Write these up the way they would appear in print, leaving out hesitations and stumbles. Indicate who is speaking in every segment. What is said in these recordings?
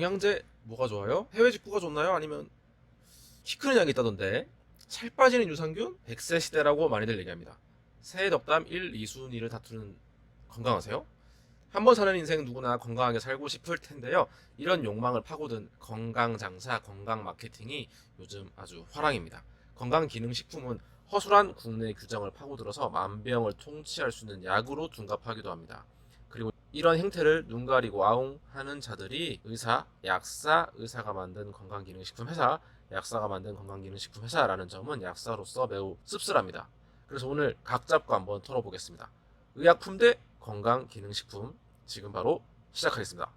Speaker 1: 영양제 뭐가 좋아요? 해외 직구가 좋나요? 아니면 키 크는 약이 있다던데. 살 빠지는 유산균 100세 시대라고 많이들 얘기합니다. 새해 덕담 1, 2순위를 다투는 건강하세요? 한 번 사는 인생 누구나 건강하게 살고 싶을 텐데요. 이런 욕망을 파고든 건강 장사, 건강 마케팅이 요즘 아주 화랑입니다. 건강기능식품은 허술한 국내 규정을 파고들어서 만병을 통치할 수 있는 약으로 둔갑하기도 합니다. 그리고 이런 행태를 눈 가리고 아웅 하는 자들이 의사, 약사, 의사가 만든 건강기능식품 회사, 약사가 만든 건강기능식품 회사라는 점은 약사로서 매우 씁쓸합니다. 그래서 오늘 각 잡고 한번 털어보겠습니다. 의약품 대 건강기능식품, 지금 바로 시작하겠습니다.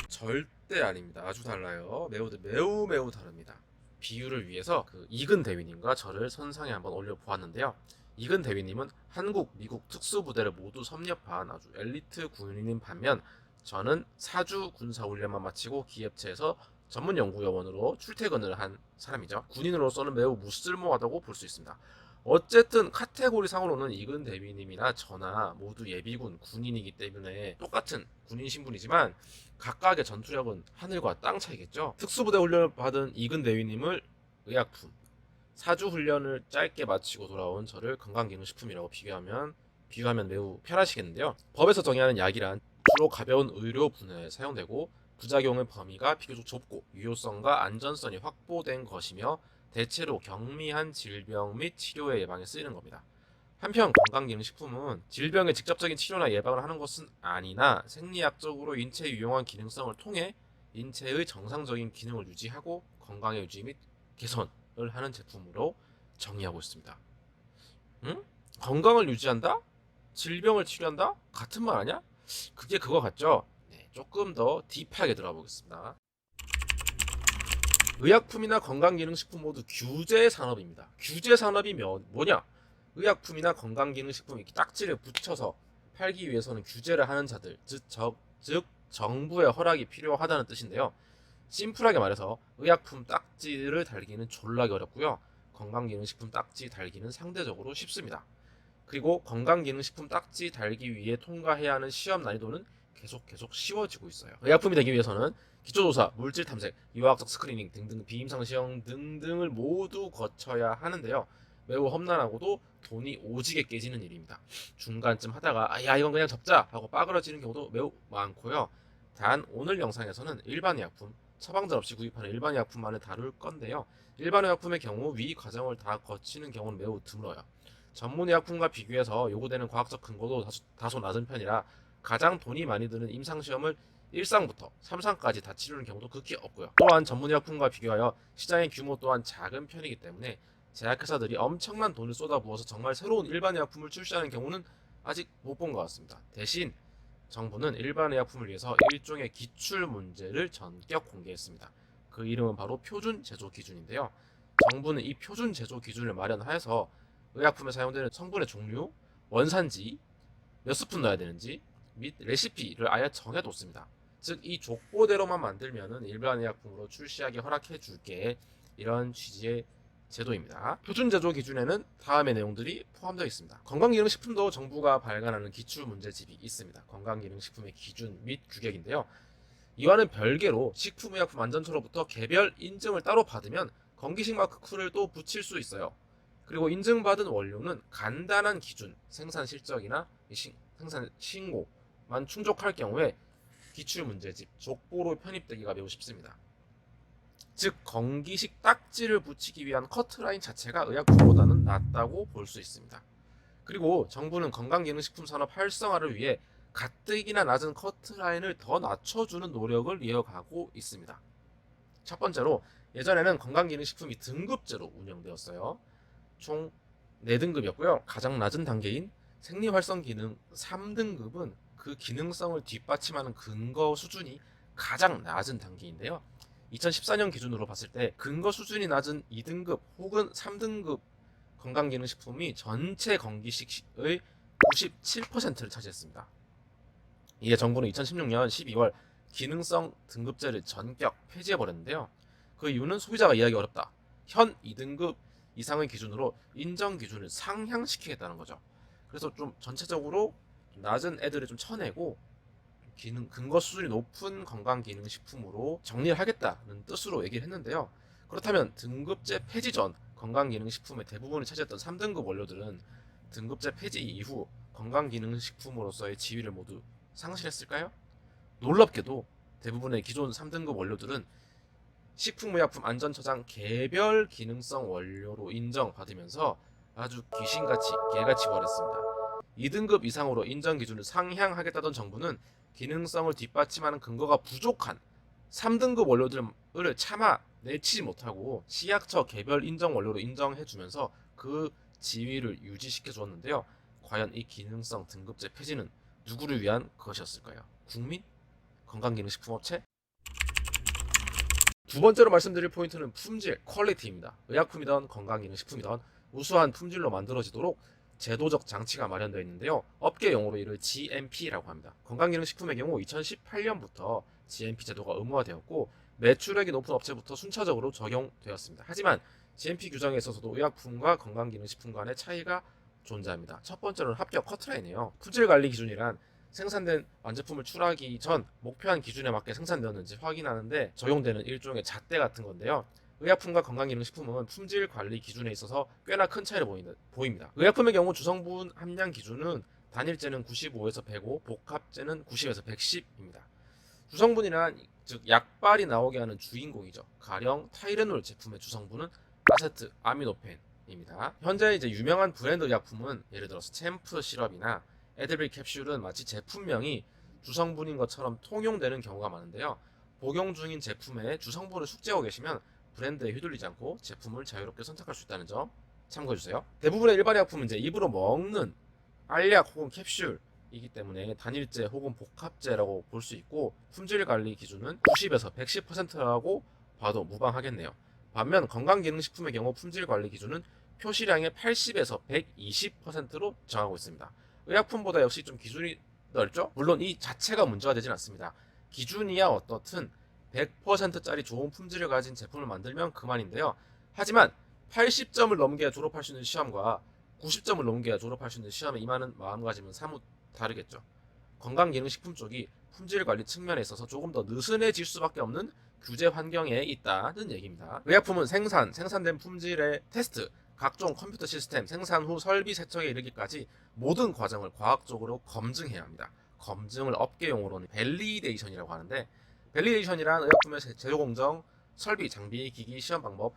Speaker 1: 절대 아닙니다. 아주 달라요. 매우 다릅니다. 비유를 위해서 이근 대위님과 저를 선상에 한번 올려보았는데요. 이근 대위님은 한국, 미국 특수부대를 모두 섭렵한 아주 엘리트 군인인 반면, 저는 4주 군사훈련만 마치고 기업체에서 전문연구요원으로 출퇴근을 한 사람이죠. 군인으로서는 매우 무쓸모하다고 볼 수 있습니다. 어쨌든 카테고리 상으로는 이근 대위님이나 저나 모두 예비군 군인이기 때문에 똑같은 군인 신분이지만 각각의 전투력은 하늘과 땅 차이겠죠. 특수부대 훈련을 받은 이근 대위님을 의약품, 4주 훈련을 짧게 마치고 돌아온 저를 건강기능식품이라고 비교하면 매우 편하시겠는데요. 법에서 정의하는 약이란 주로 가벼운 의료 분야에 사용되고 부작용의 범위가 비교적 좁고 유효성과 안전성이 확보된 것이며 대체로 경미한 질병 및 치료의 예방에 쓰이는 겁니다. 한편 건강기능식품은 질병의 직접적인 치료나 예방을 하는 것은 아니나 생리학적으로 인체에 유용한 기능성을 통해 인체의 정상적인 기능을 유지하고 건강의 유지 및 개선을 하는 제품으로 정의하고 있습니다. 응? 건강을 유지한다? 질병을 치료한다? 같은 말 아니야? 그게 그거 같죠? 네, 조금 더 딥하게 들어가 보겠습니다. 의약품이나 건강기능식품 모두 규제 산업입니다. 규제 산업이 뭐냐? 의약품이나 건강기능식품 이렇게 딱지를 붙여서 팔기 위해서는 규제를 하는 자들, 즉 정부의 허락이 필요하다는 뜻인데요. 심플하게 말해서 의약품 딱지를 달기는 졸라게 어렵고요. 건강기능식품 딱지 달기는 상대적으로 쉽습니다. 그리고 건강기능식품 딱지 달기 위해 통과해야 하는 시험 난이도는 계속 쉬워지고 있어요. 의약품이 되기 위해서는 기초조사, 물질 탐색, 유화학적 스크리닝 등등 비임상 시험 등등을 모두 거쳐야 하는데요. 매우 험난하고도 돈이 오지게 깨지는 일입니다. 중간쯤 하다가 야 이건 그냥 접자 하고 빠그러지는 경우도 매우 많고요. 단 오늘 영상에서는 일반 의약품, 처방전 없이 구입하는 일반 의약품만을 다룰 건데요. 일반 의약품의 경우 위 과정을 다 거치는 경우는 매우 드물어요. 전문 의약품과 비교해서 요구되는 과학적 근거도 다소 낮은 편이라 가장 돈이 많이 드는 임상시험을 1상부터 3상까지 다 치르는 경우도 극히 없고요. 또한 전문 의약품과 비교하여 시장의 규모 또한 작은 편이기 때문에 제약회사들이 엄청난 돈을 쏟아부어서 정말 새로운 일반 의약품을 출시하는 경우는 아직 못 본 것 같습니다. 대신 정부는 일반 의약품을 위해서 일종의 기출 문제를 전격 공개했습니다. 그 이름은 바로 표준 제조 기준인데요. 정부는 이 표준 제조 기준을 마련하여서 의약품에 사용되는 성분의 종류, 원산지, 몇 스푼 넣어야 되는지 및 레시피를 아예 정해뒀습니다. 즉 이 족보대로만 만들면은 일반 의약품으로 출시하게 허락해 줄게, 이런 취지의 제도입니다. 표준 제조 기준에는 다음의 내용들이 포함되어 있습니다. 건강기능식품도 정부가 발간하는 기출문제집이 있습니다. 건강기능식품의 기준 및 규격인데요. 이와는 별개로 식품의약품안전처로부터 개별 인증을 따로 받으면 건기식 마크를 또 붙일 수 있어요. 그리고 인증받은 원료는 간단한 기준, 생산 실적이나 생산 신고만 충족할 경우에 기출문제집, 족보로 편입되기가 매우 쉽습니다. 즉 건기식 딱지를 붙이기 위한 커트라인 자체가 의약품보다는 낫다고 볼 수 있습니다. 그리고 정부는 건강기능식품 산업 활성화를 위해 가뜩이나 낮은 커트라인을 더 낮춰주는 노력을 이어가고 있습니다. 첫 번째로 예전에는 건강기능식품이 등급제로 운영되었어요. 총 4등급이었고요. 가장 낮은 단계인 생리활성기능 3등급은 그 기능성을 뒷받침하는 근거 수준이 가장 낮은 단계인데요. 2014년 기준으로 봤을 때 근거 수준이 낮은 2등급 혹은 3등급 건강기능식품이 전체 건기식의 97%를 차지했습니다. 이에 정부는 2016년 12월 기능성 등급제를 전격 폐지해버렸는데요. 그 이유는 소비자가 이해하기 어렵다, 현 2등급 이상의 기준으로 인정 기준을 상향시키겠다는 거죠. 그래서 좀 전체적으로 낮은 애들을 좀 쳐내고 근거 수준이 높은 건강기능식품으로 정리를 하겠다는 뜻으로 얘기를 했는데요. 그렇다면 등급제 폐지 전 건강기능식품의 대부분을 차지했던 3등급 원료들은 등급제 폐지 이후 건강기능식품으로서의 지위를 모두 상실했을까요? 놀랍게도 대부분의 기존 3등급 원료들은 식품의약품 안전처장 개별 기능성 원료로 인정받으면서 아주 귀신같이 개같이 버렸습니다. 2등급 이상으로 인정 기준을 상향하겠다던 정부는 기능성을 뒷받침하는 근거가 부족한 3등급 원료들을 차마 내치지 못하고 식약처 개별 인정 원료로 인정해주면서 그 지위를 유지시켜 주었는데요. 과연 이 기능성 등급제 폐지는 누구를 위한 것이었을까요? 국민? 건강기능식품업체? 두 번째로 말씀드릴 포인트는 품질, 퀄리티입니다. 의약품이든 건강기능식품이든 우수한 품질로 만들어지도록 제도적 장치가 마련되어 있는데요. 업계 용어로 이를 GMP라고 합니다. 건강기능식품의 경우 2018년부터 GMP 제도가 의무화되었고 매출액이 높은 업체부터 순차적으로 적용되었습니다. 하지만 GMP 규정에 있어서도 의약품과 건강기능식품 간의 차이가 존재합니다. 첫 번째로는 합격 커트라인이에요. 품질관리 기준이란 생산된 완제품을 출하기 전 목표한 기준에 맞게 생산되었는지 확인하는데 적용되는 일종의 잣대 같은 건데요. 의약품과 건강기능식품은 품질 관리 기준에 있어서 꽤나 큰 차이를 보입니다. 의약품의 경우 주성분 함량 기준은 단일제는 95에서 105, 복합제는 90에서 110입니다. 주성분이란 즉 약발이 나오게 하는 주인공이죠. 가령 타이레놀 제품의 주성분은 아세트 아미노펜입니다. 현재 이제 유명한 브랜드 의약품은 예를 들어서 챔프 시럽이나 에드빌 캡슐은 마치 제품명이 주성분인 것처럼 통용되는 경우가 많은데요. 복용 중인 제품의 주성분을 숙지하고 계시면 브랜드에 휘둘리지 않고 제품을 자유롭게 선택할 수 있다는 점 참고해주세요. 대부분의 일반 의약품은 이제 입으로 먹는 알약 혹은 캡슐이기 때문에 단일제 혹은 복합제라고 볼 수 있고 품질 관리 기준은 90에서 110%라고 봐도 무방하겠네요. 반면 건강기능식품의 경우 품질 관리 기준은 표시량의 80에서 120%로 정하고 있습니다. 의약품보다 역시 좀 기준이 넓죠? 물론 이 자체가 문제가 되진 않습니다. 기준이야 어떻든 100%짜리 좋은 품질을 가진 제품을 만들면 그만인데요. 하지만 80점을 넘겨야 졸업할 수 있는 시험과 90점을 넘겨야 졸업할 수 있는 시험에 임하는 마음가짐은 사뭇 다르겠죠. 건강기능식품 쪽이 품질관리 측면에 있어서 조금 더 느슨해질 수밖에 없는 규제 환경에 있다는 얘기입니다. 의약품은 생산된 품질의 테스트, 각종 컴퓨터 시스템, 생산 후 설비 세척에 이르기까지 모든 과정을 과학적으로 검증해야 합니다. 검증을 업계 용어로는 밸리데이션이라고 하는데 밸리데이션이란 의약품의 재료 공정, 설비, 장비, 기기, 시험 방법,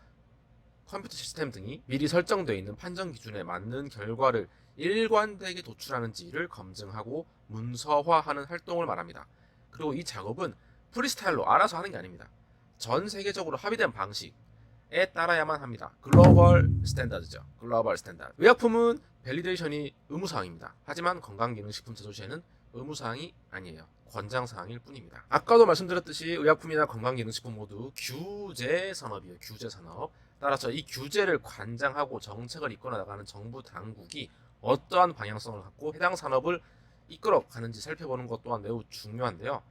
Speaker 1: 컴퓨터 시스템 등이 미리 설정되어 있는 판정 기준에 맞는 결과를 일관되게 도출하는지를 검증하고 문서화하는 활동을 말합니다. 그리고 이 작업은 프리스타일로 알아서 하는 게 아닙니다. 전 세계적으로 합의된 방식에 따라야만 합니다. 글로벌 스탠다드죠. 글로벌 스탠다드. 의약품은 밸리데이션이 의무사항입니다. 하지만 건강기능식품 제조 시에는 의무사항이 아니에요. 권장사항일 뿐입니다. 아까도 말씀드렸듯이 의약품이나 건강기능식품 모두 규제 산업이에요. 규제 산업. 따라서 이 규제를 관장하고 정책을 이끌어 나가는 정부 당국이 어떠한 방향성을 갖고 해당 산업을 이끌어 가는지 살펴보는 것 또한 매우 중요한데요.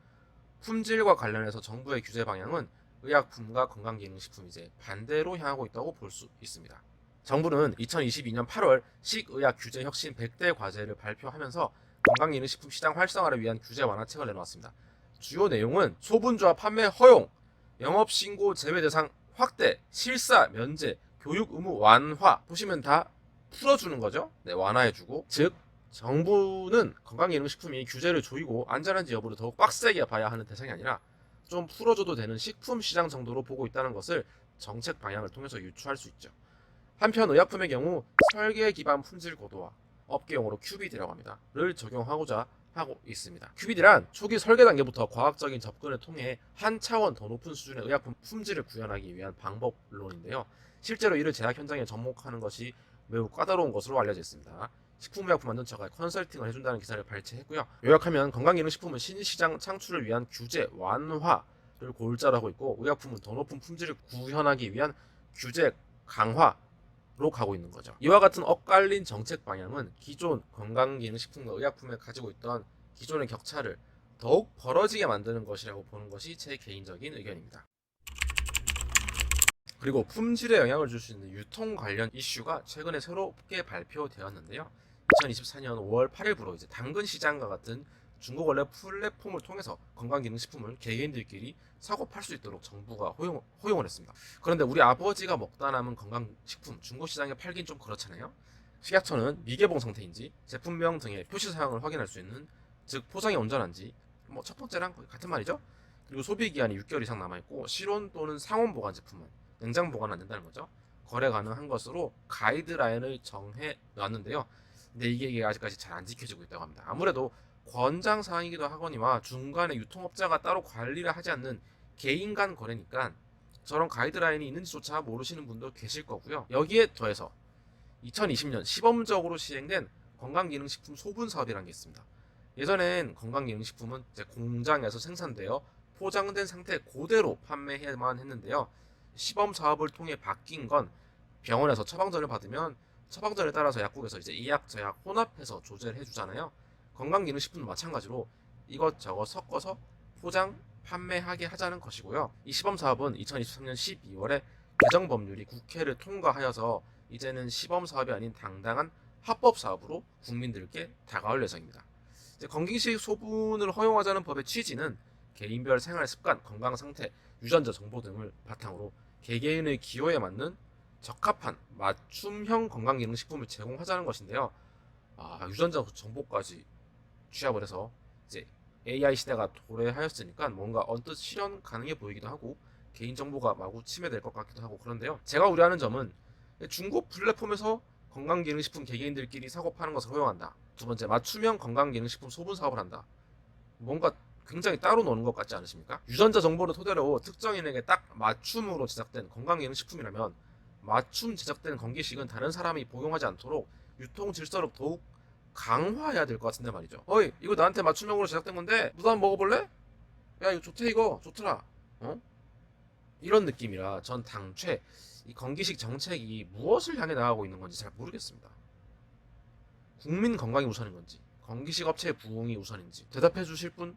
Speaker 1: 품질과 관련해서 정부의 규제 방향은 의약품과 건강기능식품이 이제 반대로 향하고 있다고 볼 수 있습니다. 정부는 2022년 8월 식의약 규제 혁신 100대 과제를 발표하면서 건강기능식품 시장 활성화를 위한 규제 완화책을 내놓았습니다. 주요 내용은 소분주와 판매 허용, 영업신고 제외 대상 확대, 실사 면제, 교육 의무 완화 보시면 다 풀어주는 거죠. 네, 완화해주고 즉 정부는 건강기능식품이 규제를 조이고 안전한지 여부를 더욱 빡세게 봐야 하는 대상이 아니라 좀 풀어줘도 되는 식품 시장 정도로 보고 있다는 것을 정책 방향을 통해서 유추할 수 있죠. 한편 의약품의 경우 설계 기반 품질 고도화, 업계 용어로 QBD라고 합니다. 를 적용하고자 하고 있습니다. QBD란 초기 설계 단계부터 과학적인 접근을 통해 한 차원 더 높은 수준의 의약품 품질을 구현하기 위한 방법론인데요. 실제로 이를 제약 현장에 접목하는 것이 매우 까다로운 것으로 알려져 있습니다. 식품의약품안전처가 컨설팅을 해준다는 기사를 발췌했고요. 요약하면 건강기능식품은 신시장 창출을 위한 규제 완화를 골자로 하고 있고 의약품은 더 높은 품질을 구현하기 위한 규제 강화로 가고 있는 거죠. 이와 같은 엇갈린 정책 방향은 기존 건강기능식품과 의약품에 가지고 있던 기존의 격차를 더욱 벌어지게 만드는 것이라고 보는 것이 제 개인적인 의견입니다. 그리고 품질에 영향을 줄 수 있는 유통 관련 이슈가 최근에 새롭게 발표되었는데요. 2024년 5월 8일부로 이제 당근 시장과 같은 중고거래 플랫폼을 통해서 건강기능식품을 개개인들끼리 사고 팔 수 있도록 정부가 허용을 했습니다. 그런데 우리 아버지가 먹다 남은 건강식품 중고시장에 팔긴 좀 그렇잖아요. 식약처는 미개봉 상태인지 제품명 등의 표시 사항을 확인할 수 있는, 즉 포장이 온전한지, 뭐 첫 번째랑 같은 말이죠. 그리고 소비 기한이 6개월 이상 남아 있고 실온 또는 상온 보관 제품은 냉장 보관 안 된다는 거죠. 거래 가능한 것으로 가이드라인을 정해 놨는데요. 근데 이게 아직까지 잘 안 지켜지고 있다고 합니다. 아무래도 권장 사항이기도 하거니와 중간에 유통업자가 따로 관리를 하지 않는 개인 간 거래니까 저런 가이드라인이 있는지조차 모르시는 분도 계실 거고요. 여기에 더해서 2020년 시범적으로 시행된 건강기능식품 소분 사업이라는 게 있습니다. 예전엔 건강기능식품은 이제 공장에서 생산되어 포장된 상태 그대로 판매해야만 했는데요. 시범 사업을 통해 바뀐 건 병원에서 처방전을 받으면 처방전에 따라서 약국에서 이제 이약 저약 혼합해서 조제를 해주잖아요. 건강기능식품도 마찬가지로 이것저것 섞어서 포장 판매하게 하자는 것이고요. 이 시범 사업은 2023년 12월에 개정 법률이 국회를 통과하여서 이제는 시범 사업이 아닌 당당한 합법 사업으로 국민들께 다가올 예정입니다. 건강식 소분을 허용하자는 법의 취지는 개인별 생활 습관, 건강 상태, 유전자 정보 등을 바탕으로 개개인의 기호에 맞는 적합한 맞춤형 건강기능식품을 제공하자는 것인데요. 유전자 정보까지 취합을 해서 이제 AI 시대가 도래하였으니까 뭔가 언뜻 실현 가능해 보이기도 하고 개인정보가 마구 침해될 것 같기도 하고 그런데요. 제가 우려하는 점은 중고 플랫폼에서 건강기능식품 개개인들끼리 사고 파는 것을 허용한다. 두 번째, 맞춤형 건강기능식품 소분 사업을 한다. 뭔가 굉장히 따로 노는 것 같지 않으십니까? 유전자 정보를 토대로 특정인에게 딱 맞춤으로 제작된 건강기능식품이라면 맞춤 제작된 건기식은 다른 사람이 복용하지 않도록 유통 질서를 더욱 강화해야 될 것 같은데 말이죠. 어이, 이거 나한테 맞춤형으로 제작된 건데 너도 한번 먹어볼래? 야, 이거 좋대, 이거 좋더라. 이런 느낌이라 전 당최 이 건기식 정책이 무엇을 향해 나가고 있는 건지 잘 모르겠습니다. 국민 건강이 우선인 건지, 건기식 업체의 부흥이 우선인지 대답해 주실 분?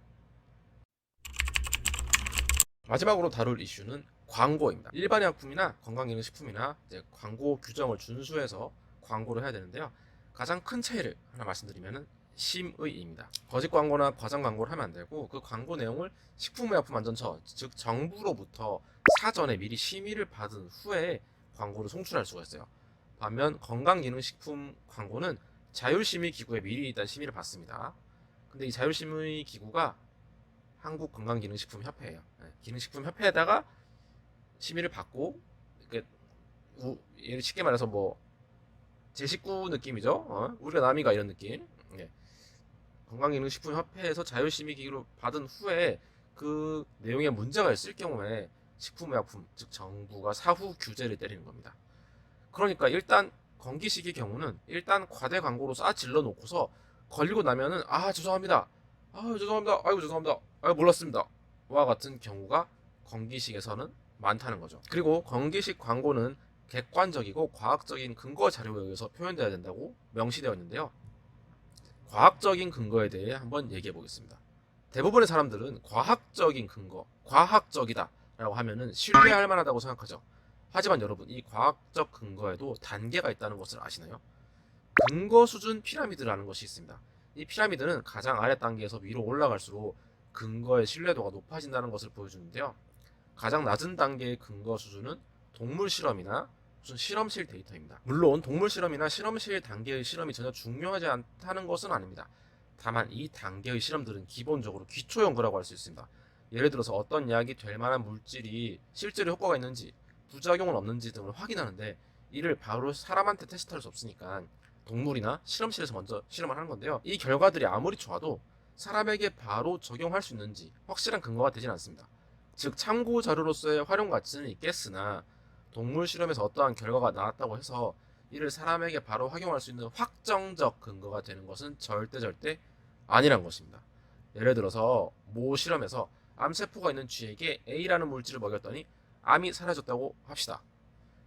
Speaker 1: 마지막으로 다룰 이슈는 광고입니다. 일반 약품이나 건강기능식품이나 이제 광고 규정을 준수해서 광고를 해야 되는데요. 가장 큰 차이를 하나 말씀드리면은 심의입니다. 거짓 광고나 과장 광고를 하면 안 되고 그 광고 내용을 식품의약품안전처, 즉 정부로부터 사전에 미리 심의를 받은 후에 광고를 송출할 수가 있어요. 반면 건강기능식품 광고는 자율심의기구에 미리 일단 심의를 받습니다. 근데 이 자율심의기구가 한국건강기능식품협회예요. 기능식품협회에다가 심의를 받고, 쉽게 말해서 뭐 제 식구 느낌이죠. 우리가 남이가 이런 느낌. 건강기능식품협회에서 자율심의기구를 받은 후에 그 내용에 문제가 있을 경우에 식품의약품, 즉 정부가 사후 규제를 때리는 겁니다. 그러니까 일단 건기식의 경우는 일단 과대 광고로 쏴질러 놓고서 걸리고 나면은 죄송합니다. 죄송합니다. 아이고 죄송합니다. 몰랐습니다. 와 같은 경우가 건기식에서는 많다는 거죠. 그리고 건기식 광고는 객관적이고 과학적인 근거 자료에 의해서 표현되어야 된다고 명시되어 있는데요. 과학적인 근거에 대해 한번 얘기해 보겠습니다. 대부분의 사람들은 과학적인 근거, 과학적이다 라고 하면은 신뢰할 만하다고 생각하죠. 하지만 여러분, 이 과학적 근거에도 단계가 있다는 것을 아시나요? 근거 수준 피라미드라는 것이 있습니다. 이 피라미드는 가장 아래 단계에서 위로 올라갈수록 근거의 신뢰도가 높아진다는 것을 보여주는데요. 가장 낮은 단계의 근거 수준은 동물 실험이나 무슨 실험실 데이터입니다. 물론 동물 실험이나 실험실 단계의 실험이 전혀 중요하지 않다는 것은 아닙니다. 다만 이 단계의 실험들은 기본적으로 기초 연구라고 할 수 있습니다. 예를 들어서 어떤 약이 될 만한 물질이 실제로 효과가 있는지, 부작용은 없는지 등을 확인하는데 이를 바로 사람한테 테스트할 수 없으니까 동물이나 실험실에서 먼저 실험을 하는 건데요. 이 결과들이 아무리 좋아도 사람에게 바로 적용할 수 있는지 확실한 근거가 되진 않습니다. 즉 참고 자료로서의 활용 가치는 있겠으나 동물 실험에서 어떠한 결과가 나왔다고 해서 이를 사람에게 바로 활용할 수 있는 확정적 근거가 되는 것은 절대 아니란 것입니다. 예를 들어서 모 실험에서 암세포가 있는 쥐에게 A라는 물질을 먹였더니 암이 사라졌다고 합시다.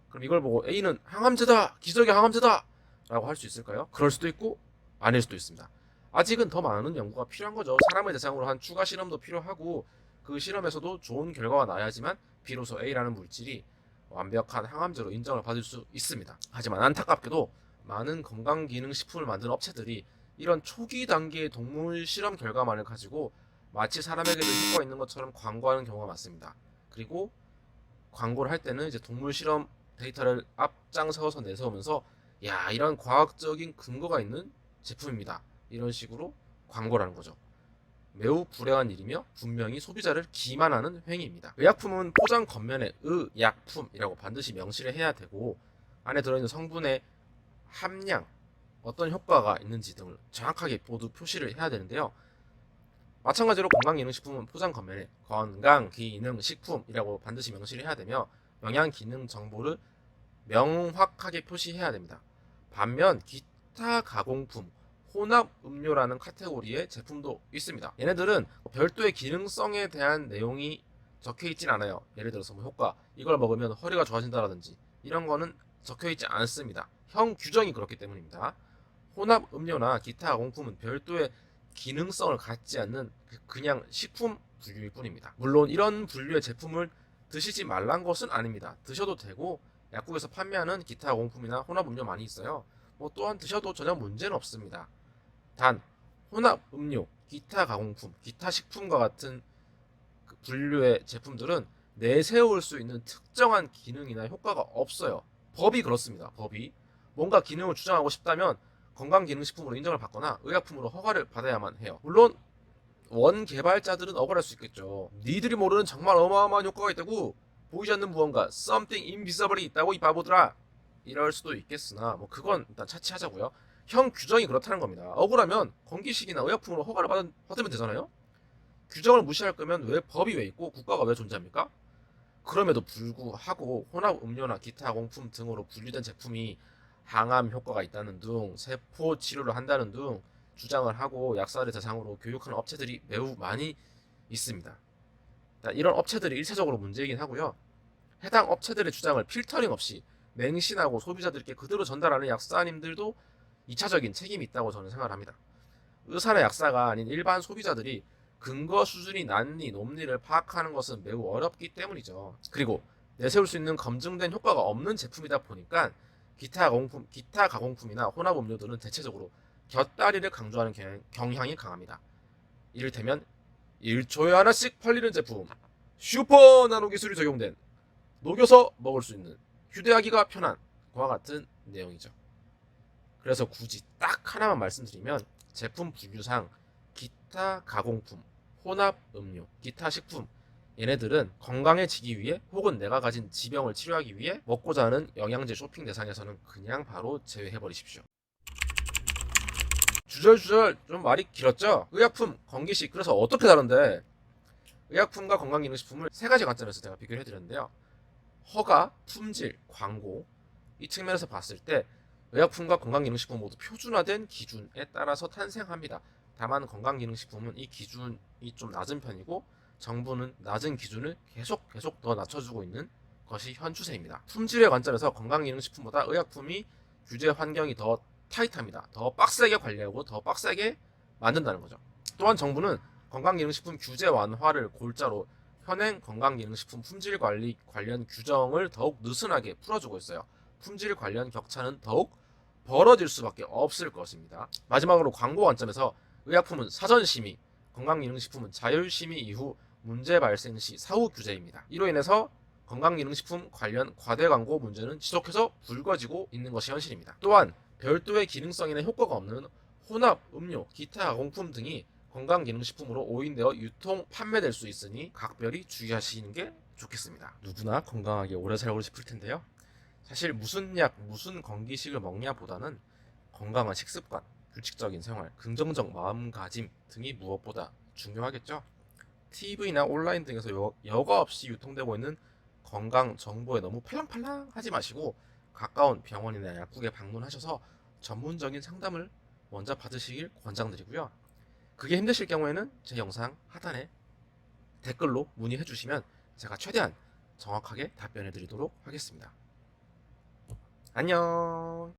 Speaker 1: 그럼 이걸 보고 A는 항암제다! 기적의 항암제다! 라고 할 수 있을까요? 그럴 수도 있고 아닐 수도 있습니다. 아직은 더 많은 연구가 필요한 거죠. 사람을 대상으로 한 추가 실험도 필요하고 그 실험에서도 좋은 결과가 나야지만 비로소 A라는 물질이 완벽한 항암제로 인정을 받을 수 있습니다. 하지만 안타깝게도 많은 건강기능식품을 만드는 업체들이 이런 초기 단계의 동물 실험 결과만을 가지고 마치 사람에게도 효과가 있는 것처럼 광고하는 경우가 많습니다. 그리고 광고를 할 때는 이제 동물 실험 데이터를 앞장서서 내세우면서 야, 이런 과학적인 근거가 있는 제품입니다. 이런 식으로 광고를 하는 거죠. 매우 불행한 일이며 분명히 소비자를 기만하는 행위입니다. 의약품은 포장 겉면에 의약품이라고 반드시 명시를 해야 되고 안에 들어있는 성분의 함량, 어떤 효과가 있는지 등을 정확하게 모두 표시를 해야 되는데요. 마찬가지로 건강기능식품은 포장 겉면에 건강기능식품이라고 반드시 명시를 해야 되며 영양기능 정보를 명확하게 표시해야 됩니다. 반면 기타 가공품, 혼합 음료라는 카테고리의 제품도 있습니다. 얘네들은 별도의 기능성에 대한 내용이 적혀 있진 않아요. 예를 들어서 뭐 효과, 이걸 먹으면 허리가 좋아진다라든지 이런 거는 적혀 있지 않습니다. 형 규정이 그렇기 때문입니다. 혼합 음료나 기타 가공품은 별도의 기능성을 갖지 않는 그냥 식품 분류일 뿐입니다. 물론 이런 분류의 제품을 드시지 말란 것은 아닙니다. 드셔도 되고 약국에서 판매하는 기타 가공품이나 혼합 음료 많이 있어요. 뭐 또한 드셔도 전혀 문제는 없습니다. 단 혼합 음료, 기타 가공품, 기타 식품과 같은 그 분류의 제품들은 내세울 수 있는 특정한 기능이나 효과가 없어요. 법이 그렇습니다. 법이 뭔가 기능을 주장하고 싶다면 건강기능식품으로 인정을 받거나 의약품으로 허가를 받아야만 해요. 물론 원 개발자들은 억울할 수 있겠죠. 니들이 모르는 정말 어마어마한 효과가 있다고, 보이지 않는 무언가 something invisible이 있다고 이 바보들아, 이럴 수도 있겠으나 뭐 그건 일단 차치하자고요. 형 규정이 그렇다는 겁니다. 억울하면 건기식이나 의약품으로 허가를 받으면 되잖아요. 규정을 무시할 거면 왜 법이 왜 있고 국가가 왜 존재합니까? 그럼에도 불구하고 혼합 음료나 기타 공품 등으로 분류된 제품이 항암 효과가 있다는 등 세포 치료를 한다는 등 주장을 하고 약사를 대상으로 교육하는 업체들이 매우 많이 있습니다. 이런 업체들이 일차적으로 문제이긴 하고요. 해당 업체들의 주장을 필터링 없이 맹신하고 소비자들께 그대로 전달하는 약사님들도 2차적인 책임이 있다고 저는 생각을 합니다. 의사나 약사가 아닌 일반 소비자들이 근거 수준이 낮니 높니를 파악하는 것은 매우 어렵기 때문이죠. 그리고 내세울 수 있는 검증된 효과가 없는 제품이다 보니까 기타 가공품이나 혼합 음료들은 대체적으로 곁다리를 강조하는 경향이 강합니다. 이를테면 1초에 하나씩 팔리는 제품, 슈퍼 나노 기술이 적용된 녹여서 먹을 수 있는 휴대하기가 편한 그와 같은 내용이죠. 그래서 굳이 딱 하나만 말씀드리면 제품 분류상 기타 가공품, 혼합 음료, 기타 식품, 얘네들은 건강해지기 위해 혹은 내가 가진 지병을 치료하기 위해 먹고자 하는 영양제 쇼핑 대상에서는 그냥 바로 제외해버리십시오. 주절주절 좀 말이 길었죠? 의약품, 건기식, 그래서 어떻게 다른데? 의약품과 건강기능식품을 세 가지 관점에서 제가 비교를 해드렸는데요. 허가, 품질, 광고, 이 측면에서 봤을 때 의약품과 건강기능식품 모두 표준화된 기준에 따라서 탄생합니다. 다만 건강기능식품은 이 기준이 좀 낮은 편이고 정부는 낮은 기준을 계속 더 낮춰주고 있는 것이 현 추세입니다. 품질의 관점에서 건강기능식품보다 의약품이 규제 환경이 더 타이트합니다. 더 빡세게 관리하고 더 빡세게 만든다는 거죠. 또한 정부는 건강기능식품 규제 완화를 골자로 현행 건강기능식품 품질 관리 관련 규정을 더욱 느슨하게 풀어주고 있어요. 품질 관련 격차는 더욱 벌어질 수밖에 없을 것입니다. 마지막으로 광고 관점에서 의약품은 사전 심의, 건강기능식품은 자율 심의 이후 문제 발생 시 사후 규제입니다. 이로 인해서 건강기능식품 관련 과대 광고 문제는 지속해서 불거지고 있는 것이 현실입니다. 또한 별도의 기능성이나 효과가 없는 혼합 음료, 기타 가공품 등이 건강기능식품으로 오인되어 유통, 판매될 수 있으니 각별히 주의하시는 게 좋겠습니다. 누구나 건강하게 오래 살고 싶을 텐데요. 사실 무슨 약, 무슨 건기식을 먹냐 보다는 건강한 식습관, 규칙적인 생활, 긍정적 마음가짐 등이 무엇보다 중요하겠죠. TV나 온라인 등에서 여과 없이 유통되고 있는 건강 정보에 너무 팔랑팔랑 하지 마시고 가까운 병원이나 약국에 방문하셔서 전문적인 상담을 먼저 받으시길 권장드리고요. 그게 힘드실 경우에는 제 영상 하단에 댓글로 문의해 주시면 제가 최대한 정확하게 답변해 드리도록 하겠습니다. 안녕.